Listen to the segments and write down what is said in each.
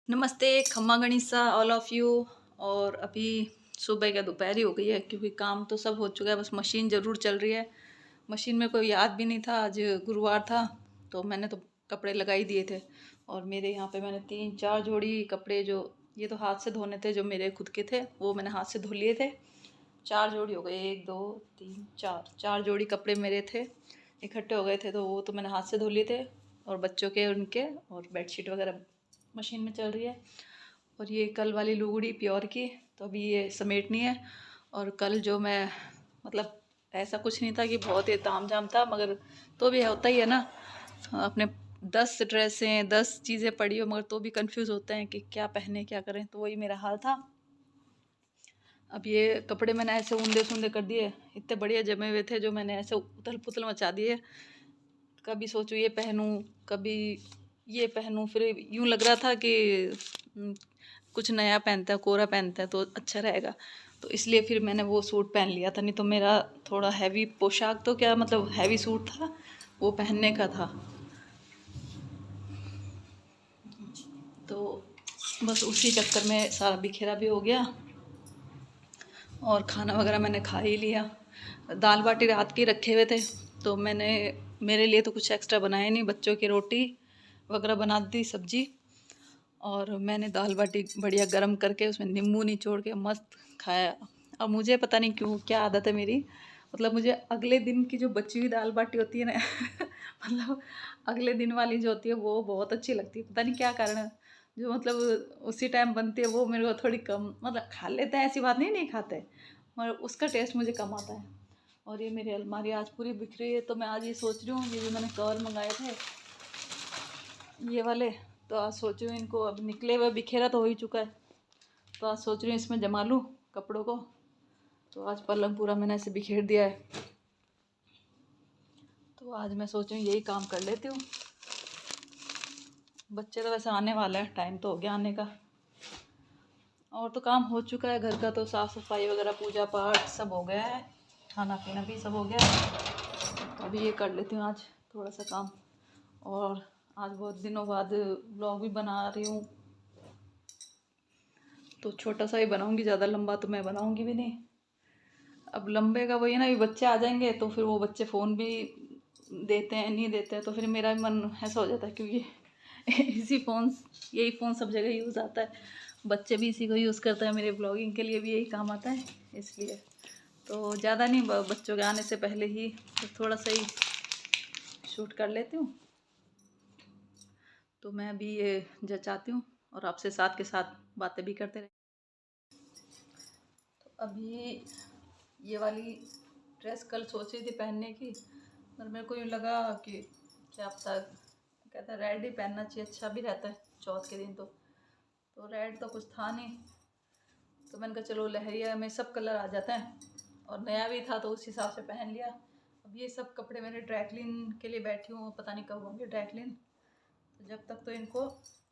नमस्ते, खम्मा गणिसा all of you. और अभी सुबह क्या दोपहर ही हो गई है, क्योंकि काम तो सब हो चुका है, बस मशीन ज़रूर चल रही है। मशीन में कोई याद भी नहीं था, आज गुरुवार था तो मैंने तो कपड़े लगा ही दिए थे। और मेरे यहाँ पे मैंने 3-4 जोड़ी कपड़े, जो ये तो हाथ से धोने थे, जो मेरे खुद के थे वो मैंने हाथ से धो लिए थे। 4 जोड़ी हो गए, 1 2 3 4 4 जोड़ी कपड़े मेरे थे, इकट्ठे हो गए थे, तो वो तो मैंने हाथ से धो लिए थे। और बच्चों के, उनके, और बेडशीट वगैरह मशीन में चल रही है। और ये कल वाली लुगड़ी प्योर की, तो अभी ये समेटनी है। और कल जो मैं, मतलब ऐसा कुछ नहीं था कि बहुत ही ताम झाम था, मगर तो भी होता ही है ना, अपने 10 ड्रेसें 10 चीज़ें पड़ी हो, मगर तो भी कंफ्यूज होते हैं कि क्या पहने क्या करें, तो वही मेरा हाल था। अब ये कपड़े मैंने ऐसे ऊंधे सूंधे कर दिए, इतने बढ़िया जमे हुए थे, जो मैंने ऐसे उथल पुथल मचा दिए। कभी सोचूं ये पहनूं, कभी ये पहनूं, फिर यूं लग रहा था कि कुछ नया पहनता है, कोरा पहनता है तो अच्छा रहेगा। तो इसलिए फिर मैंने वो सूट पहन लिया था, नहीं तो मेरा थोड़ा हैवी पोशाक, तो क्या मतलब हैवी सूट था, वो पहनने का था। तो बस उसी चक्कर में सारा बिखेरा भी हो गया। और खाना वगैरह मैंने खा ही लिया। दाल बाटी रात के रखे हुए थे, तो मैंने, मेरे लिए तो कुछ एक्स्ट्रा बनाया नहीं, बच्चों की रोटी वगैरह बना दी, सब्जी। और मैंने दाल बाटी बढ़िया गरम करके उसमें नींबू निचोड़ के मस्त खाया। अब मुझे पता नहीं क्यों, क्या आदत है मेरी, मतलब मुझे अगले दिन की जो बची हुई दाल बाटी होती है ना मतलब अगले दिन वाली जो होती है वो बहुत अच्छी लगती है, पता नहीं क्या कारण है। जो मतलब उसी टाइम बनती है वो मेरे को थोड़ी कम, मतलब खा लेते हैं, ऐसी बात नहीं, नहीं खाते, मगर उसका टेस्ट मुझे कम आता है। और ये मेरी अलमारी आज पूरी बिखरी है, तो मैं आज ये सोच रही हूँ, ये जो मैंने कवर मंगाए थे ये वाले, तो आज सोच रही हूँ इनको, अब निकले हुए बिखेरा तो हो ही चुका है, तो आज सोच रही हूँ इसमें जमा लूँ कपड़ों को। तो आज पलंग पूरा मैंने ऐसे बिखेर दिया है, तो आज मैं सोच रही हूँ यही काम कर लेती हूँ। बच्चे तो वैसे आने वाला है, टाइम तो हो गया आने का। और तो काम हो चुका है, घर का तो साफ़ सफाई वगैरह, पूजा पाठ सब हो गया है, खाना पीना भी सब हो गया है। तो अभी ये कर लेती हूँ आज थोड़ा सा काम। और आज बहुत दिनों बाद व्लॉग भी बना रही हूँ, तो छोटा सा ही बनाऊंगी, ज़्यादा लंबा तो मैं बनाऊंगी भी नहीं। अब लंबे का वही है ना, अभी बच्चे आ जाएंगे तो फिर वो बच्चे फ़ोन भी देते हैं नहीं देते हैं, तो फिर मेरा भी मन ऐसा हो जाता है, क्योंकि इसी फ़ोन, यही फ़ोन सब जगह यूज़ आता है, बच्चे भी इसी को यूज़ करते हैं, मेरे ब्लॉगिंग के लिए भी यही काम आता है, इसलिए। तो ज़्यादा नहीं, बच्चों के आने से पहले ही तो थोड़ा सा ही शूट कर लेती हूँ। तो मैं अभी ये जचाती हूँ और आपसे साथ के साथ बातें भी करते रहे। तो अभी ये वाली ड्रेस कल सोच रही थी पहनने की, पर मेरे को यूँ लगा कि क्या पता, कहता है रेड ही पहनना चाहिए, अच्छा भी रहता है चौथ के दिन। तो रेड तो कुछ था नहीं, तो मैंने कहा चलो लहरिया में सब कलर आ जाते हैं, और नया भी था तो उस हिसाब से पहन लिया। अब ये सब कपड़े मेरे ड्राई क्लीन के लिए बैठी हूँ, पता नहीं कब होंगे ड्राई क्लीन, तो जब तक तो इनको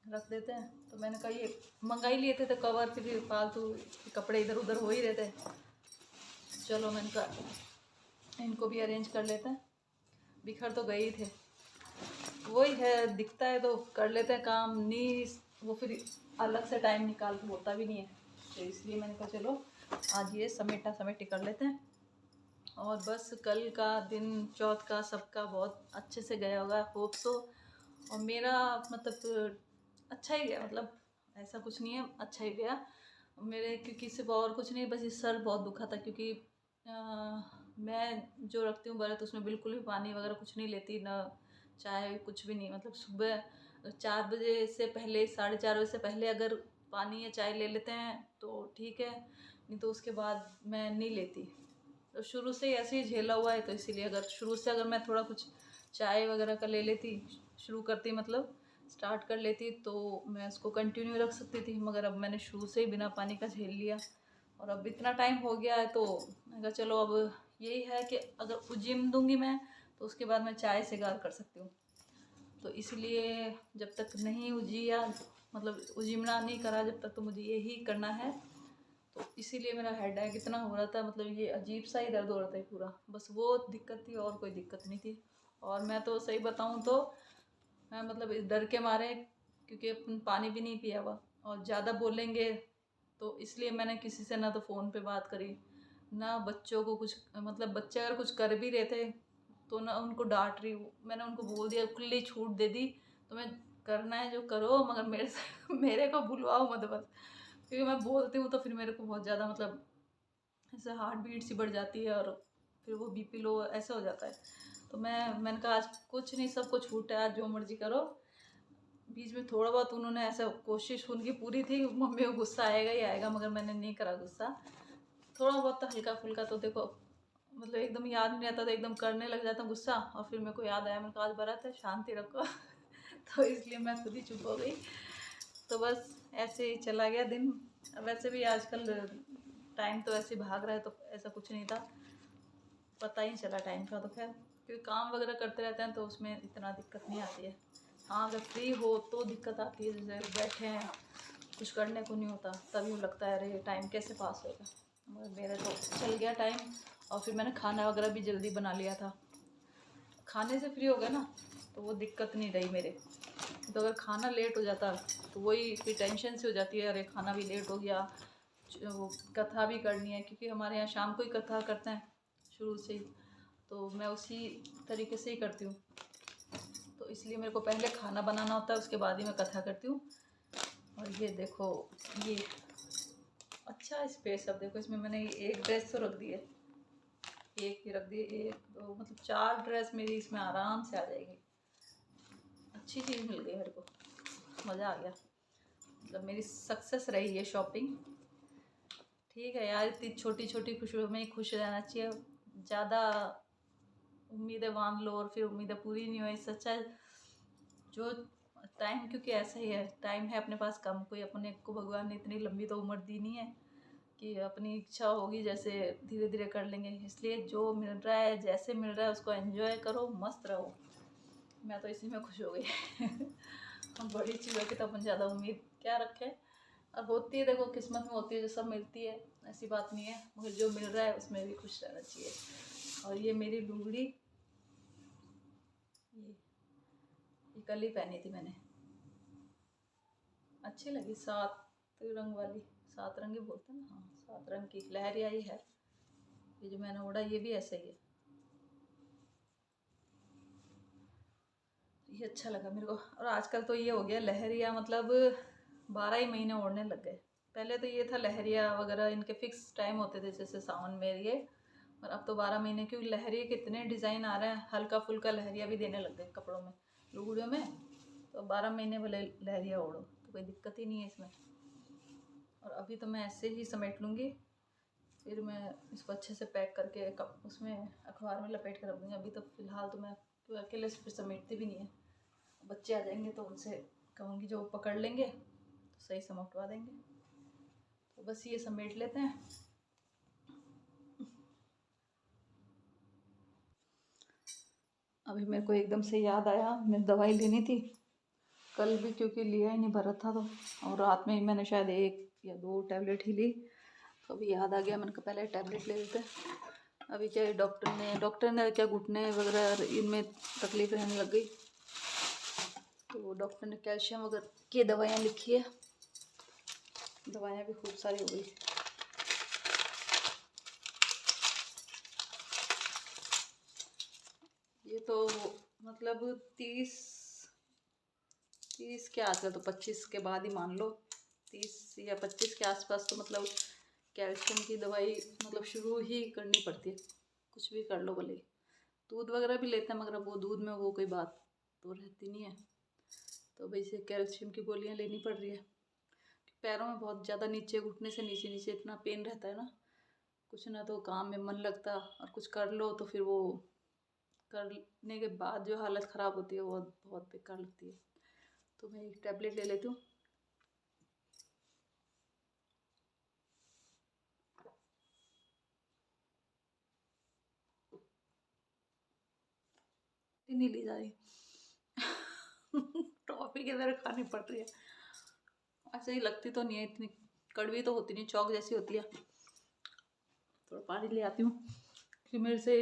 रख देते हैं। तो मैंने कहा ये मंगा ही लिए थे, तो कवर फिर फालतू कपड़े इधर उधर हो ही रहे थे, चलो मैंने कहा इनको भी अरेंज कर लेते हैं। बिखर तो गए ही थे, वही है, दिखता है तो कर लेते हैं काम, नहीं वो फिर अलग से टाइम निकाल के होता भी नहीं है, तो इसलिए मैंने कहा चलो आज ये समेटा समेटी कर लेते हैं। और बस कल का दिन चौथ का सबका बहुत अच्छे से गया होगा, होप सो। और मेरा मतलब अच्छा ही गया, मतलब ऐसा कुछ नहीं है, अच्छा ही गया मेरे, क्योंकि सिर्फ और कुछ नहीं, बस ये सर बहुत दुखा था, क्योंकि मैं जो रखती हूँ व्रत, उसमें बिल्कुल भी पानी वगैरह कुछ नहीं लेती, ना चाय, कुछ भी नहीं, मतलब सुबह 4 बजे से पहले, 4:30 बजे से पहले अगर पानी या चाय ले लेते हैं तो ठीक है, नहीं तो उसके बाद मैं नहीं लेती। तो शुरू से ही ऐसे ही झेला हुआ है, तो इसीलिए अगर शुरू से अगर मैं थोड़ा कुछ चाय वगैरह का ले लेती, शुरू करती, मतलब स्टार्ट कर लेती, तो मैं उसको कंटिन्यू रख सकती थी, मगर अब मैंने शुरू से ही बिना पानी का झेल लिया। और अब इतना टाइम हो गया है, तो मैंने कहा चलो अब यही है कि अगर उजिम दूंगी मैं, तो उसके बाद मैं चाय से गार कर सकती हूँ। तो इसलिए जब तक नहीं उजिया, मतलब उजिमना नहीं करा जब तक, तो मुझे यही करना है। तो इसीलिए मेरा हेडेक इतना हो रहा था, मतलब ये अजीब सा ही दर्द हो रहा था पूरा, बस वो दिक्कत थी, और कोई दिक्कत नहीं थी। और मैं तो सही बताऊँ तो मैं मतलब इस डर के मारे क्योंकि अपन पानी भी नहीं पिया हुआ और ज़्यादा बोलेंगे, तो इसलिए मैंने किसी से ना तो फ़ोन पे बात करी, ना बच्चों को कुछ, मतलब बच्चे अगर कुछ कर भी रहे थे तो ना उनको डांट रही हूँ। मैंने उनको बोल दिया, खुली छूट दे दी, तुम्हें करना है जो करो, मगर मेरे से मेरे को बुलवाओ मत बस। क्योंकि मैं बोलती हूँ तो फिर मेरे को बहुत ज़्यादा मतलब ऐसे हार्ट बीट सी बढ़ जाती है और फिर वो बीपी लो ऐसा हो जाता है। तो मैंने कहा आज कुछ नहीं, सब कुछ छूट है, आज जो मर्जी करो। बीच में थोड़ा बहुत उन्होंने ऐसा कोशिश उनकी पूरी थी, मम्मी को गुस्सा आएगा ही आएगा, मगर मैंने नहीं करा गुस्सा। थोड़ा बहुत तो हल्का फुल्का तो देखो, मतलब एकदम याद नहीं रहता तो एकदम करने लग जाता गुस्सा, और फिर मेरे को याद आया, मैंने कहा आज बरात है, शांति रखो। तो इसलिए मैं खुद ही चुप हो गई। तो बस ऐसे ही चला गया दिन। वैसे भी आजकल टाइम तो ऐसे भाग रहा है, तो ऐसा कुछ नहीं था, पता ही नहीं चला टाइम का। तो खैर, क्योंकि काम वगैरह करते रहते हैं तो उसमें इतना दिक्कत नहीं आती है। हाँ, अगर फ्री हो तो दिक्कत आती है, जैसे बैठे हैं कुछ करने को नहीं होता, तभी लगता है अरे टाइम कैसे पास होगा। मगर मेरा तो चल गया टाइम, और फिर मैंने खाना वगैरह भी जल्दी बना लिया था। खाने से फ्री हो गया ना, तो वो दिक्कत नहीं रही मेरे। तो अगर खाना लेट हो जाता तो वही फिर टेंशन से हो जाती है, अरे खाना भी लेट हो गया, वो कथा भी करनी है, क्योंकि हमारे यहाँ शाम को ही कथा करते हैं शुरू से ही, तो मैं उसी तरीके से ही करती हूँ। तो इसलिए मेरे को पहले खाना बनाना होता है, उसके बाद ही मैं कथा करती हूँ। और ये देखो, ये अच्छा स्पेस, अब देखो इसमें मैंने एक ड्रेस तो रख दी है, एक ही रख दी, एक दो मतलब 4 ड्रेस मेरी इसमें आराम से आ जाएगी। अच्छी चीज़ मिल गई मेरे को, मज़ा आ गया, मतलब मेरी सक्सेस रही है शॉपिंग। ठीक है यार, इतनी छोटी छोटी खुशियों में ही खुश रहना चाहिए। ज़्यादा उम्मीदें बांध लो और फिर उम्मीदें पूरी नहीं हो, इससे अच्छा जो टाइम, क्योंकि ऐसा ही है, टाइम है अपने पास कम, कोई अपने को भगवान ने इतनी लंबी तो उम्र दी नहीं है कि अपनी इच्छा होगी जैसे धीरे धीरे कर लेंगे। इसलिए जो मिल रहा है, जैसे मिल रहा है, उसको एंजॉय करो, मस्त रहो। मैं तो इसी में खुश हो गई। हम बड़ी चीज़ों की तो अपन ज़्यादा उम्मीद क्या रखें, अब होती है, देखो किस्मत में होती है जो सब मिलती है, ऐसी बात नहीं है, मगर जो मिल रहा है उसमें भी खुश रहना चाहिए। और ये मेरी लुगड़ी, ये कल ही पहनी थी मैंने, अच्छी लगी, 7 रंग वाली, 7 रंग ही बोलते हैं ना, हाँ 7 रंग की लहरिया ही है। ये जो मैंने ओढ़ा ये भी ऐसा ही है, ये अच्छा लगा मेरे को। और आजकल तो ये हो गया लहरिया, मतलब 12 ही महीने ओढ़ने लग गए। पहले तो ये था लहरिया वगैरह इनके फिक्स टाइम होते थे, जैसे सावन में ये, और अब तो 12 महीने, क्योंकि लहरिया कितने डिज़ाइन आ रहे हैं, हल्का फुल्का लहरिया भी देने लग गए कपड़ों में, लुगड़ियों में। तो 12 महीने भले लहरिया ओढ़ो तो कोई दिक्कत ही नहीं है इसमें। और अभी तो मैं ऐसे ही समेट लूँगी, फिर मैं इसको अच्छे से पैक करके कप उसमें अखबार में लपेट कर रख दूँगी। अभी तो फ़िलहाल तो मैं तो अकेले से फिर समेटती भी नहीं है, बच्चे आ जाएंगे तो उनसे कहूँगी जो पकड़ लेंगे तो सही से समेटवा देंगे। तो बस ये समेट लेते हैं। अभी मेरे को एकदम से याद आया, मैं दवाई लेनी थी कल भी, क्योंकि लिया ही नहीं भरा था, तो और रात में ही मैंने शायद 1 या 2 टैबलेट ही ली, तो अभी याद आ गया, मैंने कहा पहले टैबलेट ले लेते हैं। अभी क्या डॉक्टर ने क्या घुटने वगैरह इनमें तकलीफ रहने लग गई, तो डॉक्टर ने कैल्शियम वगैरह की दवाइयाँ लिखी है, दवाइयाँ भी खूब सारी हो गई। ये तो मतलब 30 के आसपास, तो 25 के बाद ही मान लो, 30 या 25 के आसपास तो मतलब कैल्शियम की दवाई मतलब शुरू ही करनी पड़ती है, कुछ भी कर लो भले। दूध वगैरह भी लेते हैं, मगर अब वो दूध में वो कोई बात तो रहती नहीं है, तो भाई से कैल्शियम की गोलियाँ लेनी पड़ रही है। पैरों में बहुत ज़्यादा नीचे, घुटने से नीचे नीचे इतना पेन रहता है ना, कुछ ना तो काम में मन लगता, और कुछ कर लो तो फिर वो करने के बाद जो हालत ख़राब होती है वो बहुत बेकार लगती है। तो मैं एक टैबलेट ले लेती हूँ। नहीं ली जा रही। टॉफी की तरह खानी पड़ रही है, ऐसे ही लगती तो नहीं है, इतनी कड़वी तो होती नहीं, चौक जैसी होती है। थोड़ा पानी ले आती हूँ, कि मेरे से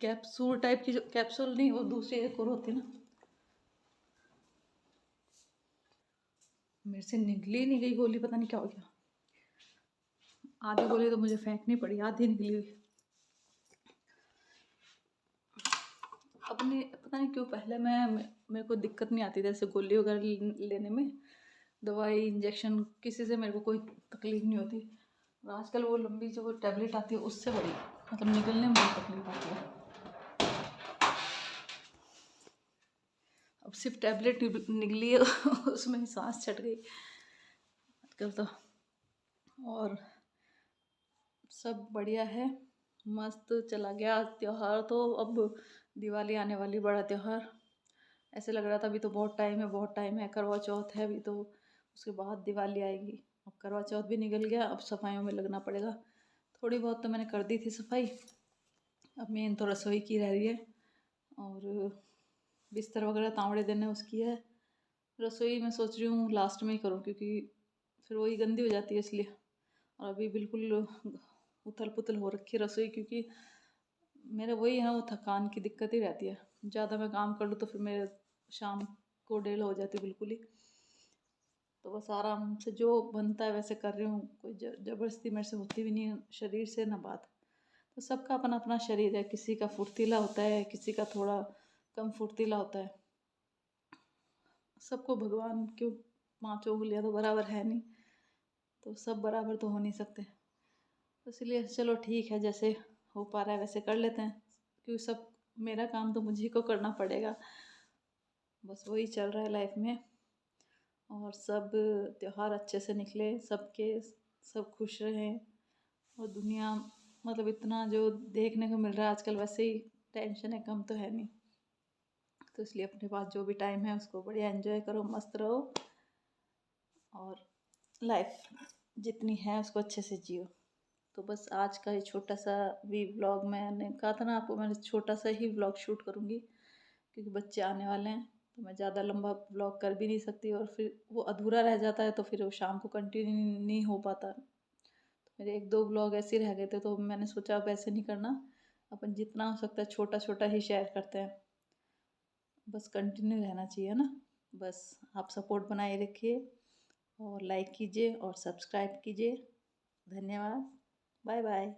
कैप्सूल टाइप की, जो कैप्सूल नहीं, वो दूसरी एक और होती है ना, मेरे से निकली नहीं गई गोली, पता नहीं क्या हो गया। आधी गोली तो मुझे फेंकनी पड़ी, आधी निकली हुई। अपने पता नहीं क्यों पहले मेरे को दिक्कत नहीं आती थी ऐसे गोली वगैरह लेने में, दवाई इंजेक्शन किसी से मेरे को कोई तकलीफ नहीं होती। और आजकल वो लंबी जो वो टैबलेट आती है उससे बड़ी मतलब निकलने में बड़ी तकलीफ आती है। अब सिर्फ टैबलेट निकली है उसमें ही सांस छट गई आजकल तो। और सब बढ़िया है, मस्त चला गया आज त्योहार। तो अब दिवाली आने वाली, बड़ा त्योहार। ऐसे लग रहा था अभी तो बहुत टाइम है, बहुत टाइम है, करवा चौथ है अभी तो, उसके बाद दिवाली आएगी। अब करवा चौथ भी निकल गया, अब सफाइयों में लगना पड़ेगा। थोड़ी बहुत तो मैंने कर दी थी सफाई, अब मेन तो रसोई की रह रही है। और बिस्तर वगैरह तांवड़े देने उसकी है। रसोई मैं सोच रही हूँ लास्ट में ही करूँ, क्योंकि फिर वही गंदी हो जाती है इसलिए। और अभी बिल्कुल उथल पुथल हो रखी है रसोई, क्योंकि मेरा वही है ना, वो थकान की दिक्कत ही रहती है। ज़्यादा मैं काम कर लूँ तो फिर मेरे शाम को डेल हो जाती है बिल्कुल ही। तो बस आराम से जो बनता है वैसे कर रही हूँ, कोई ज़बरदस्ती मेरे से होती भी नहीं है शरीर से ना बात। तो सबका अपना अपना शरीर है, किसी का फुर्तीला होता है, किसी का थोड़ा कम फुर्तीला होता है। सबको भगवान क्यों पाँचों उंगलियाँ तो बराबर है नहीं, तो सब बराबर तो हो नहीं सकते। तो इसलिए चलो ठीक है, जैसे हो पा रहा है वैसे कर लेते हैं, क्योंकि सब मेरा काम तो मुझे को करना पड़ेगा। बस वही चल रहा है लाइफ में। और सब त्योहार अच्छे से निकले सबके, सब खुश रहें। और दुनिया मतलब इतना जो देखने को मिल रहा है आजकल, वैसे ही टेंशन है कम तो है नहीं। तो इसलिए अपने पास जो भी टाइम है उसको बढ़िया एंजॉय करो, मस्त रहो, और लाइफ जितनी है उसको अच्छे से जियो। तो बस आज का ये छोटा सा वी व्लॉग, मैंने कहा था ना आपको मैंने छोटा सा ही व्लॉग शूट करूँगी, क्योंकि बच्चे आने वाले हैं तो मैं ज़्यादा लंबा व्लॉग कर भी नहीं सकती, और फिर वो अधूरा रह जाता है तो फिर वो शाम को कंटिन्यू नहीं हो पाता। तो मेरे एक दो व्लॉग ऐसे रह गए थे, तो मैंने सोचा अब ऐसे नहीं करना, अपन जितना हो सकता है छोटा छोटा ही शेयर करते हैं। बस कंटिन्यू रहना चाहिए ना। बस आप सपोर्ट बनाए रखिए, और लाइक कीजिए और सब्सक्राइब कीजिए। धन्यवाद। Bye bye.